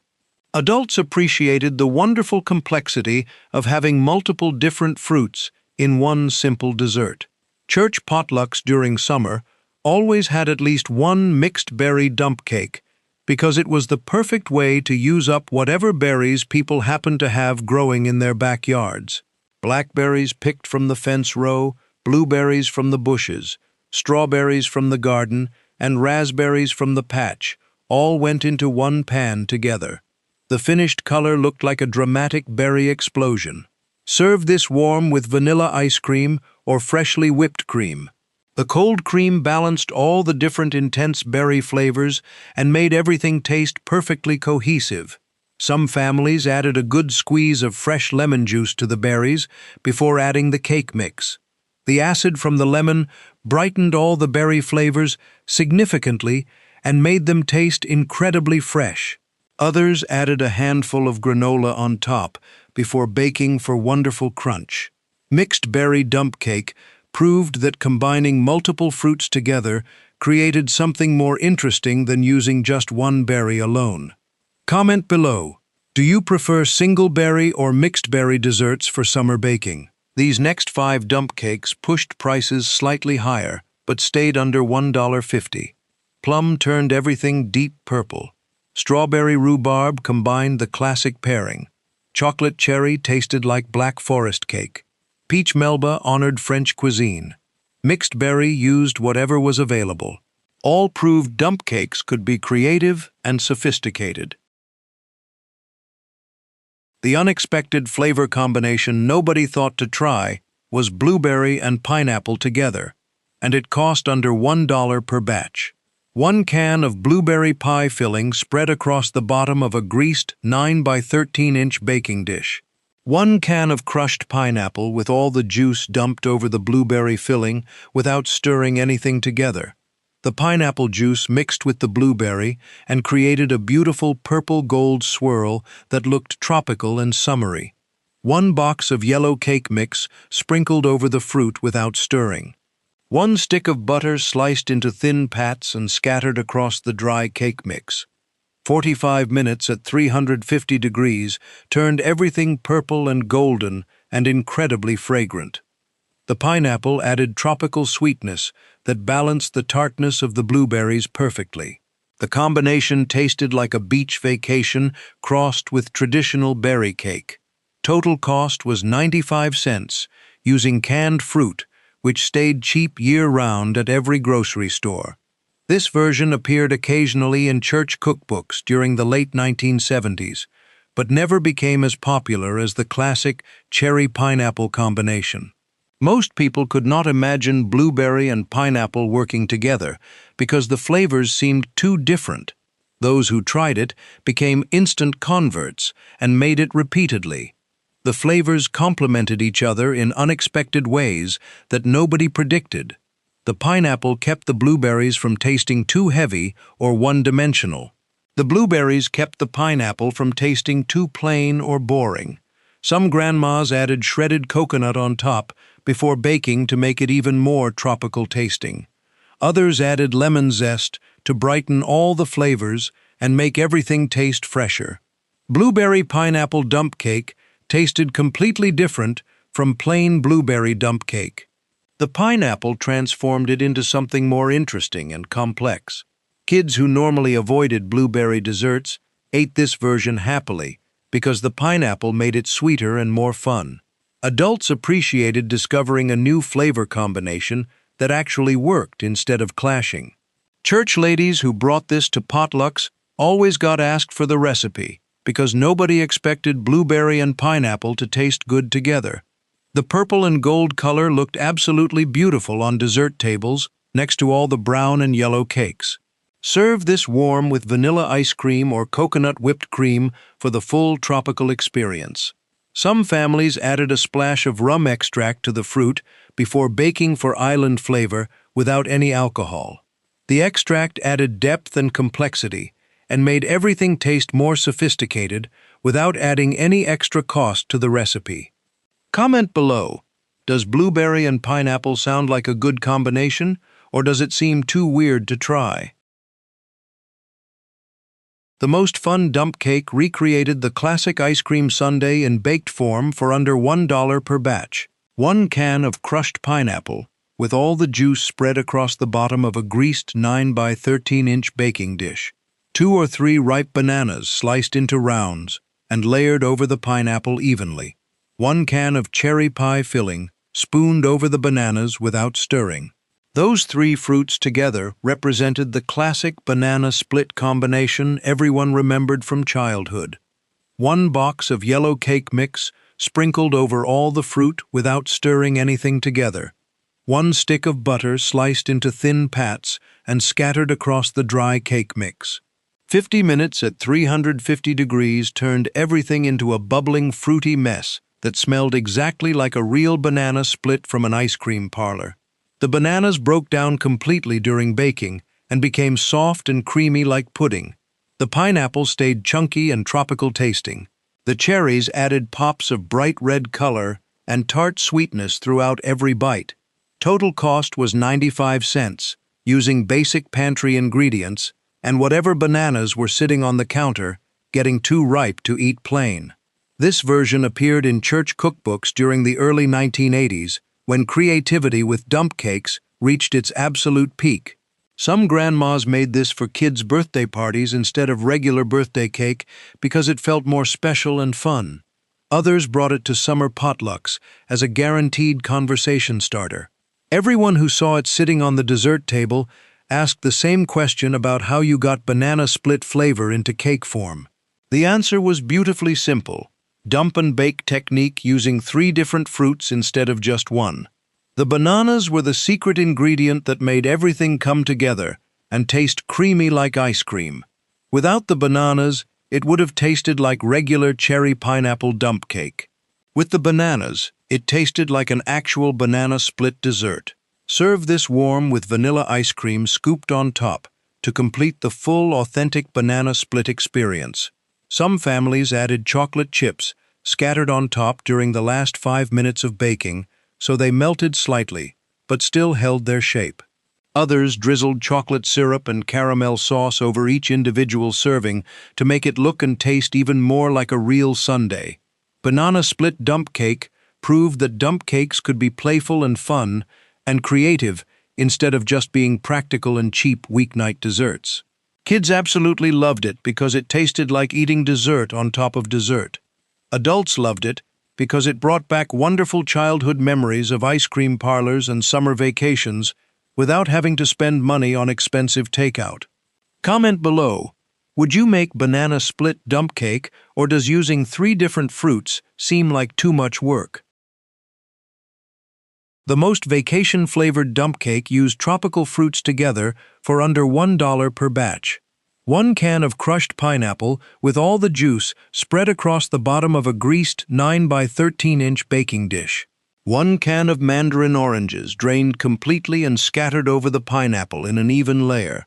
Adults appreciated the wonderful complexity of having multiple different fruits in one simple dessert. Church potlucks during summer always had at least one mixed berry dump cake because it was the perfect way to use up whatever berries people happened to have growing in their backyards. Blackberries picked from the fence row, blueberries from the bushes, strawberries from the garden, and raspberries from the patch all went into one pan together. The finished color looked like a dramatic berry explosion. Serve this warm with vanilla ice cream or freshly whipped cream. The cold cream balanced all the different intense berry flavors and made everything taste perfectly cohesive. Some families added a good squeeze of fresh lemon juice to the berries before adding the cake mix. The acid from the lemon brightened all the berry flavors significantly and made them taste incredibly fresh. Others added a handful of granola on top before baking for wonderful crunch. Mixed berry dump cake proved that combining multiple fruits together created something more interesting than using just one berry alone. Comment below. Do you prefer single berry or mixed berry desserts for summer baking? These next 5 dump cakes pushed prices slightly higher, but stayed under $1.50. Plum turned everything deep purple. Strawberry rhubarb combined the classic pairing. Chocolate cherry tasted like black forest cake. Peach melba honored French cuisine. Mixed berry used whatever was available. All proved dump cakes could be creative and sophisticated. The unexpected flavor combination nobody thought to try was blueberry and pineapple together, and it cost under $1 per batch. 1 can of blueberry pie filling spread across the bottom of a greased 9 by 13-inch baking dish. 1 can of crushed pineapple with all the juice dumped over the blueberry filling without stirring anything together. The pineapple juice mixed with the blueberry and created a beautiful purple-gold swirl that looked tropical and summery. 1 box of yellow cake mix sprinkled over the fruit without stirring. 1 stick of butter sliced into thin pats and scattered across the dry cake mix. 45 minutes at 350 degrees turned everything purple and golden and incredibly fragrant. The pineapple added tropical sweetness that balanced the tartness of the blueberries perfectly. The combination tasted like a beach vacation crossed with traditional berry cake. Total cost was 95 cents, using canned fruit, which stayed cheap year-round at every grocery store. This version appeared occasionally in church cookbooks during the late 1970s, but never became as popular as the classic cherry-pineapple combination. Most people could not imagine blueberry and pineapple working together because the flavors seemed too different. Those who tried it became instant converts and made it repeatedly. The flavors complemented each other in unexpected ways that nobody predicted. The pineapple kept the blueberries from tasting too heavy or one-dimensional. The blueberries kept the pineapple from tasting too plain or boring. Some grandmas added shredded coconut on top before baking to make it even more tropical tasting. Others added lemon zest to brighten all the flavors and make everything taste fresher. Blueberry pineapple dump cake tasted completely different from plain blueberry dump cake. The pineapple transformed it into something more interesting and complex. Kids who normally avoided blueberry desserts ate this version happily because the pineapple made it sweeter and more fun. Adults appreciated discovering a new flavor combination that actually worked instead of clashing. Church ladies who brought this to potlucks always got asked for the recipe because nobody expected blueberry and pineapple to taste good together. The purple and gold color looked absolutely beautiful on dessert tables next to all the brown and yellow cakes. Serve this warm with vanilla ice cream or coconut whipped cream for the full tropical experience. Some families added a splash of rum extract to the fruit before baking for island flavor without any alcohol. The extract added depth and complexity and made everything taste more sophisticated without adding any extra cost to the recipe. Comment below. Does blueberry and pineapple sound like a good combination, or does it seem too weird to try? The Most Fun Dump Cake recreated the classic ice cream sundae in baked form for under $1 per batch. 1 can of crushed pineapple, with all the juice spread across the bottom of a greased 9 by 13-inch baking dish. 2 or 3 ripe bananas sliced into rounds and layered over the pineapple evenly. 1 can of cherry pie filling, spooned over the bananas without stirring. Those 3 fruits together represented the classic banana split combination everyone remembered from childhood. 1 box of yellow cake mix sprinkled over all the fruit without stirring anything together. 1 stick of butter sliced into thin pats and scattered across the dry cake mix. 50 minutes at 350 degrees turned everything into a bubbling, fruity mess that smelled exactly like a real banana split from an ice cream parlor. The bananas broke down completely during baking and became soft and creamy like pudding. The pineapple stayed chunky and tropical tasting. The cherries added pops of bright red color and tart sweetness throughout every bite. Total cost was 95 cents, using basic pantry ingredients and whatever bananas were sitting on the counter, getting too ripe to eat plain. This version appeared in church cookbooks during the early 1980s, when creativity with dump cakes reached its absolute peak. Some grandmas made this for kids' birthday parties instead of regular birthday cake because it felt more special and fun. Others brought it to summer potlucks as a guaranteed conversation starter. Everyone who saw it sitting on the dessert table asked the same question about how you got banana split flavor into cake form. The answer was beautifully simple: dump and bake technique using 3 different fruits instead of just one. The bananas were the secret ingredient that made everything come together and taste creamy like ice cream. Without the bananas, it would have tasted like regular cherry pineapple dump cake. With the bananas, it tasted like an actual banana split dessert. Serve this warm with vanilla ice cream scooped on top to complete the full, authentic banana split experience. Some families added chocolate chips scattered on top during the last 5 minutes of baking, so they melted slightly, but still held their shape. Others drizzled chocolate syrup and caramel sauce over each individual serving to make it look and taste even more like a real sundae. Banana split dump cake proved that dump cakes could be playful and fun and creative instead of just being practical and cheap weeknight desserts. Kids absolutely loved it because it tasted like eating dessert on top of dessert. Adults loved it because it brought back wonderful childhood memories of ice cream parlors and summer vacations without having to spend money on expensive takeout. Comment below, would you make banana split dump cake, or does using 3 different fruits seem like too much work? The most vacation-flavored dump cake used tropical fruits together for under $1 per batch. 1 can of crushed pineapple with all the juice spread across the bottom of a greased 9 by 13-inch baking dish. 1 can of mandarin oranges drained completely and scattered over the pineapple in an even layer.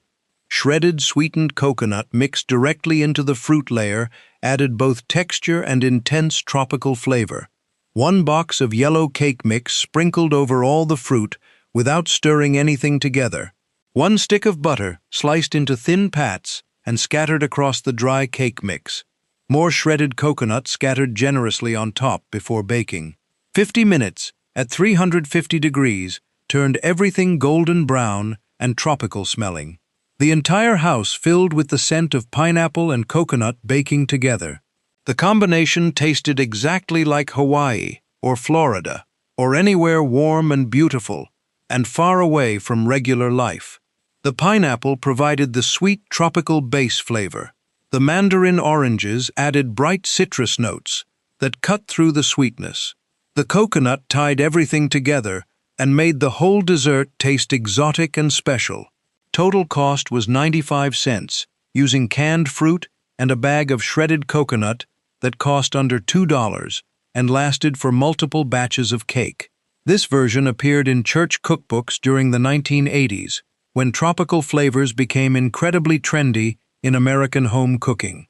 Shredded sweetened coconut mixed directly into the fruit layer added both texture and intense tropical flavor. 1 box of yellow cake mix sprinkled over all the fruit without stirring anything together. 1 stick of butter sliced into thin pats and scattered across the dry cake mix. More shredded coconut scattered generously on top before baking. 50 minutes at 350 degrees turned everything golden brown and tropical smelling. The entire house filled with the scent of pineapple and coconut baking together. The combination tasted exactly like Hawaii or Florida or anywhere warm and beautiful and far away from regular life. The pineapple provided the sweet tropical base flavor. The mandarin oranges added bright citrus notes that cut through the sweetness. The coconut tied everything together and made the whole dessert taste exotic and special. Total cost was 95 cents, using canned fruit and a bag of shredded coconut that cost under $2 and lasted for multiple batches of cake. This version appeared in church cookbooks during the 1980s, when tropical flavors became incredibly trendy in American home cooking.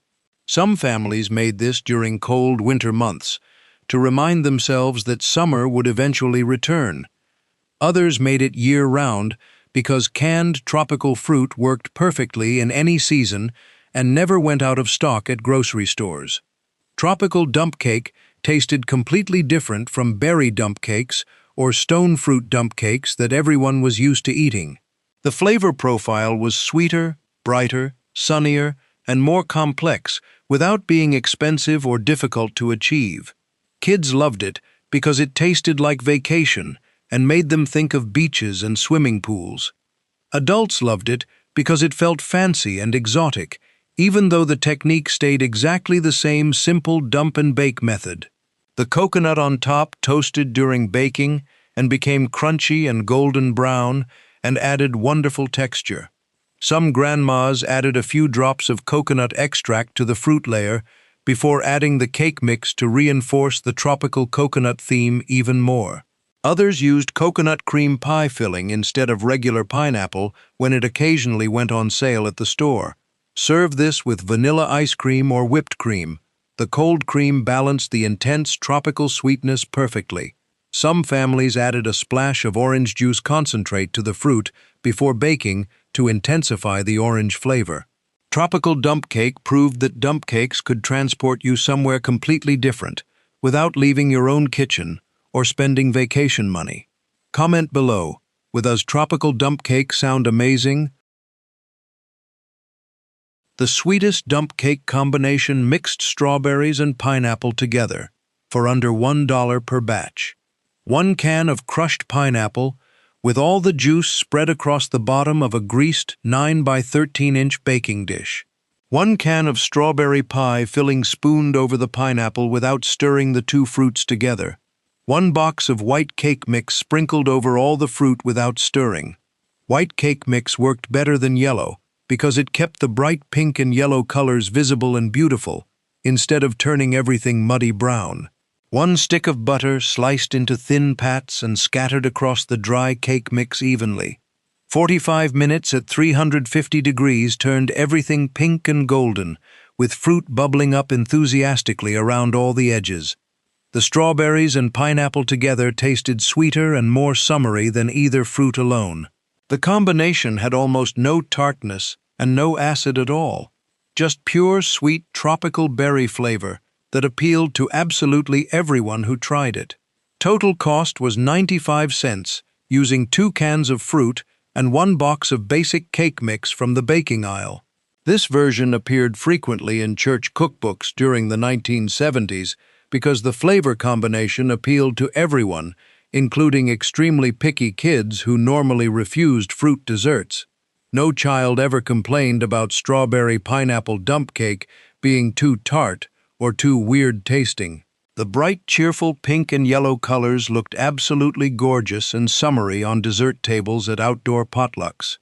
Some families made this during cold winter months to remind themselves that summer would eventually return. Others made it year-round because canned tropical fruit worked perfectly in any season and never went out of stock at grocery stores. Tropical dump cake tasted completely different from berry dump cakes or stone fruit dump cakes that everyone was used to eating. The flavor profile was sweeter, brighter, sunnier, and more complex without being expensive or difficult to achieve. Kids loved it because it tasted like vacation and made them think of beaches and swimming pools. Adults loved it because it felt fancy and exotic, even though the technique stayed exactly the same simple dump and bake method. The coconut on top toasted during baking and became crunchy and golden brown and added wonderful texture. Some grandmas added a few drops of coconut extract to the fruit layer before adding the cake mix to reinforce the tropical coconut theme even more. Others used coconut cream pie filling instead of regular pineapple when it occasionally went on sale at the store. Serve this with vanilla ice cream or whipped cream. The cold cream balanced the intense tropical sweetness perfectly. Some families added a splash of orange juice concentrate to the fruit before baking to intensify the orange flavor. Tropical dump cake proved that dump cakes could transport you somewhere completely different without leaving your own kitchen or spending vacation money. Comment below, does tropical dump cake sound amazing? The sweetest dump cake combination mixed strawberries and pineapple together for under $1 per batch. 1 can of crushed pineapple with all the juice spread across the bottom of a greased 9 by 13-inch baking dish. 1 can of strawberry pie filling spooned over the pineapple without stirring the two fruits together. 1 box of white cake mix sprinkled over all the fruit without stirring. White cake mix worked better than yellow because it kept the bright pink and yellow colors visible and beautiful, instead of turning everything muddy brown. 1 stick of butter sliced into thin pats and scattered across the dry cake mix evenly. 45 minutes at 350 degrees turned everything pink and golden, with fruit bubbling up enthusiastically around all the edges. The strawberries and pineapple together tasted sweeter and more summery than either fruit alone. The combination had almost no tartness and no acid at all, just pure sweet tropical berry flavor that appealed to absolutely everyone who tried it. Total cost was 95 cents, using 2 cans of fruit and 1 box of basic cake mix from the baking aisle. This version appeared frequently in church cookbooks during the 1970s because the flavor combination appealed to everyone, including extremely picky kids who normally refused fruit desserts. No child ever complained about strawberry pineapple dump cake being too tart or too weird tasting. The bright, cheerful pink and yellow colors looked absolutely gorgeous and summery on dessert tables at outdoor potlucks.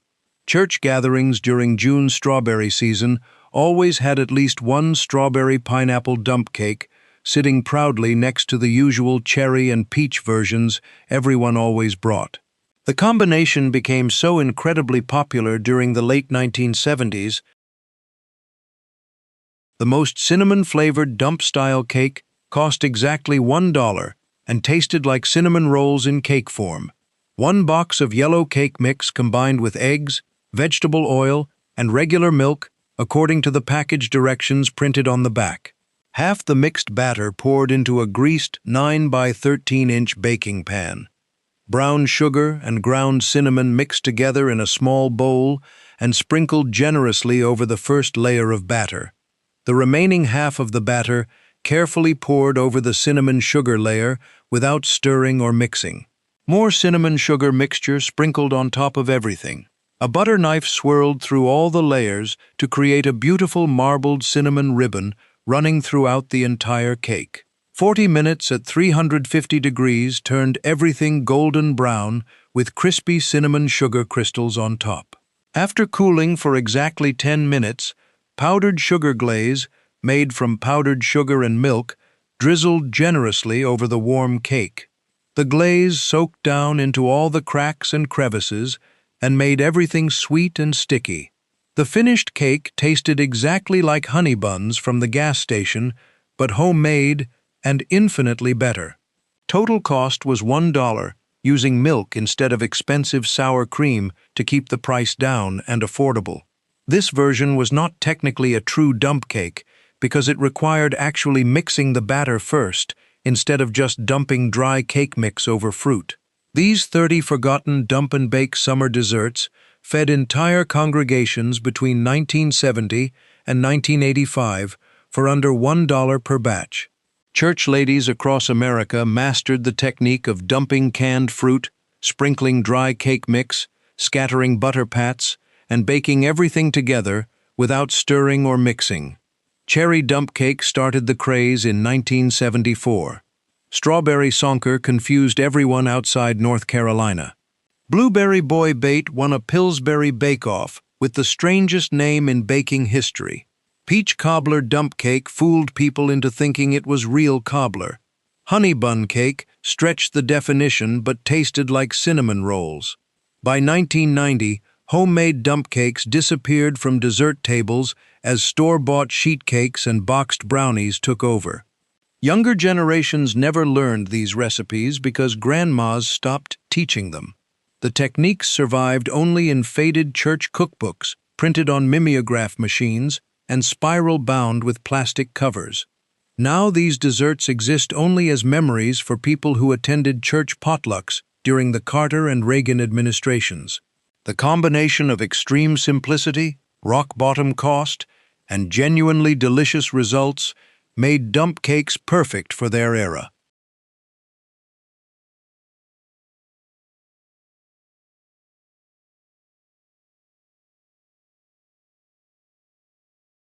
Church gatherings during June strawberry season always had at least 1 strawberry pineapple dump cake sitting proudly next to the usual cherry and peach versions everyone always brought. The combination became so incredibly popular during the late 1970s. The most cinnamon-flavored dump-style cake cost exactly $1 and tasted like cinnamon rolls in cake form. 1 box of yellow cake mix combined with eggs, vegetable oil, and regular milk, according to the package directions printed on the back. Half the mixed batter poured into a greased 9 by 13-inch baking pan. Brown sugar and ground cinnamon mixed together in a small bowl and sprinkled generously over the first layer of batter. The remaining half of the batter carefully poured over the cinnamon sugar layer without stirring or mixing. More cinnamon sugar mixture sprinkled on top of everything. A butter knife swirled through all the layers to create a beautiful marbled cinnamon ribbon running throughout the entire cake. 40 minutes at 350 degrees turned everything golden brown with crispy cinnamon sugar crystals on top. After cooling for exactly 10 minutes, powdered sugar glaze, made from powdered sugar and milk, drizzled generously over the warm cake. The glaze soaked down into all the cracks and crevices and made everything sweet and sticky. The finished cake tasted exactly like honey buns from the gas station, but homemade and infinitely better. Total cost was $1, using milk instead of expensive sour cream to keep the price down and affordable. This version was not technically a true dump cake because it required actually mixing the batter first instead of just dumping dry cake mix over fruit. These 30 forgotten dump-and-bake summer desserts fed entire congregations between 1970 and 1985 for under $1 per batch. Church ladies across America mastered the technique of dumping canned fruit, sprinkling dry cake mix, scattering butter pats, and baking everything together without stirring or mixing. Cherry dump cake started the craze in 1974. Strawberry sonker confused everyone outside North Carolina. Blueberry Boy Bait won a Pillsbury Bake-Off with the strangest name in baking history. Peach cobbler dump cake fooled people into thinking it was real cobbler. Honey bun cake stretched the definition but tasted like cinnamon rolls. By 1990, homemade dump cakes disappeared from dessert tables as store-bought sheet cakes and boxed brownies took over. Younger generations never learned these recipes because grandmas stopped teaching them. The techniques survived only in faded church cookbooks, printed on mimeograph machines, and spiral-bound with plastic covers. Now these desserts exist only as memories for people who attended church potlucks during the Carter and Reagan administrations. The combination of extreme simplicity, rock-bottom cost, and genuinely delicious results made dump cakes perfect for their era.